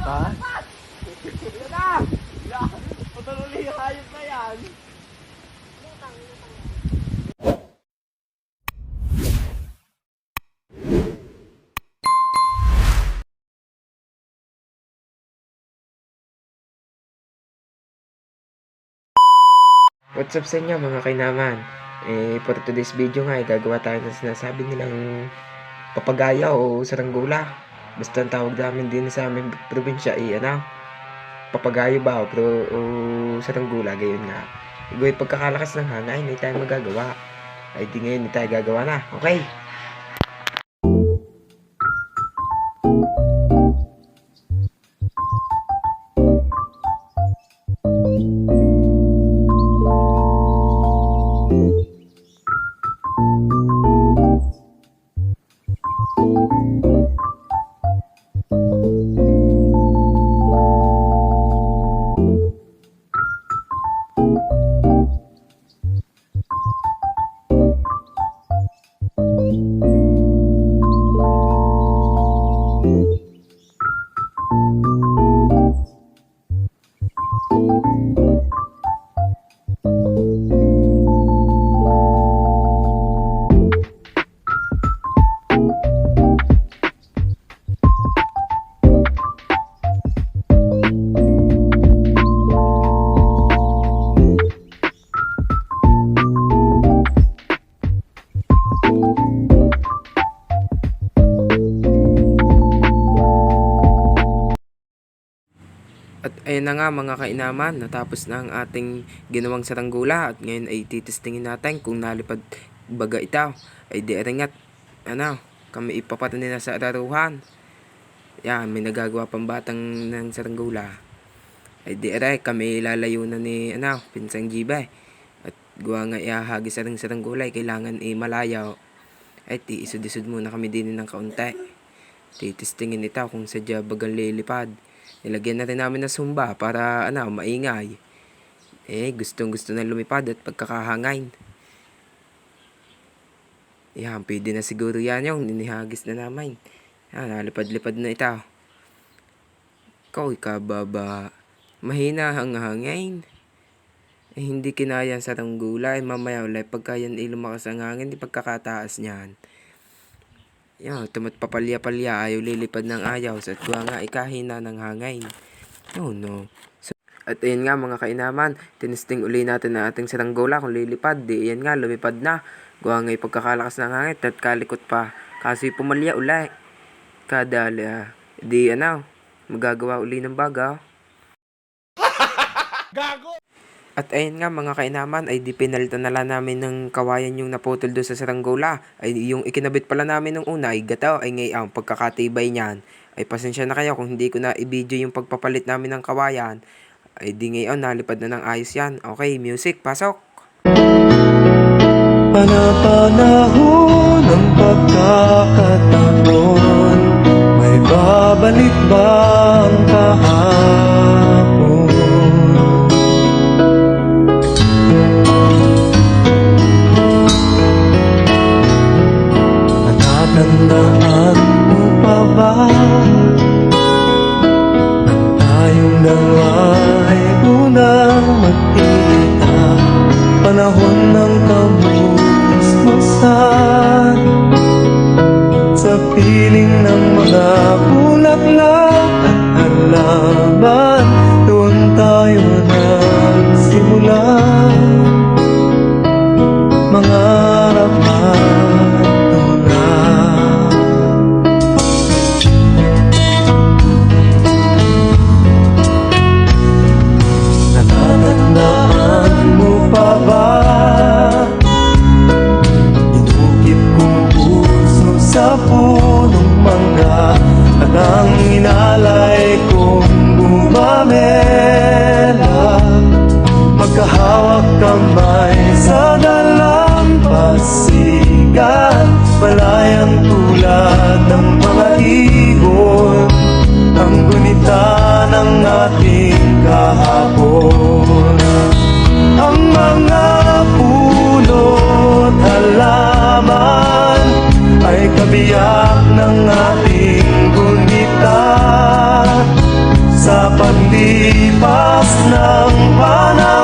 Ha? Yan na! Yan! Patuloy yung hayop na yan! What's up sa inyo mga kainaman? For today's video nga, gagawa tayo ng sinasabi nilang papagaya o saranggula. Basta ang tawag namin din sa aming probinsya papagayo ba o saranggula, gayon nga. Igawit pagkakalakas ng hangin, hindi tayo magagawa. Ay di ngayon, hindi tayo gagawa na, okay? At ayun na nga mga kainaman, natapos na ang ating ginawang saranggula at ngayon ay titistingin natin kung nalipad baga ito. Ay di ringat, kami ipapatunin na sa araruhan. Yan, may nagagawa pang batang ng saranggula. Ay di kami lalayo na ni Pinsang Jibay. At gawa nga ihahagis ang saranggula, kailangan malayaw. Ay ti isud-isud muna kami din ng kaunti. Titistingin ito kung sadya bagang lilipad. Nilagyan na rin namin ng sumba para maingay. Gustong-gusto na lumipad at pagkakahangin. Yan, pwede na siguro yan yung ninihagis na namin. Yan, nalipad-lipad na ito. Ikababa. Mahina ang hangin. Hindi kinaya sa saranggula. Mamaya ulit pagka yan lumakas ang hangin, di pagkakataas niyan. Yan, tumat papalya-palya, ayaw lilipad ng ayaw at kuha nga ikahina ng hangin. No. At ayun nga mga kainaman, tinisting uli natin na ating saranggula kung lilipad. Di yan nga, lumipad na. Kuha nga pagkakalakas ng hangin at kalikot pa. Kasi pumalya uli. Kadala, magagawa uli ng baga. Gago! At ayun nga mga kainaman, ay di pinalitan na lang namin ng kawayan yung naputol doon sa saranggula. Ay yung ikinabit pala namin nung una ay gataw, ay ngayon pagkakatibay niyan. Ay pasensya na kayo kung hindi ko na i-video yung pagpapalit namin ng kawayan. Ay di ngayon nalipad na ng ayos yan. Okay, music, pasok! Panapanahon ng pagkakataon, may babalik ba ang kahapon? Natatandaan mo pa ba nang tayong dalawa ay unang magkita? Panahon ng kamusmasan, sa piling ng mga bulaklak at lipas ng panahon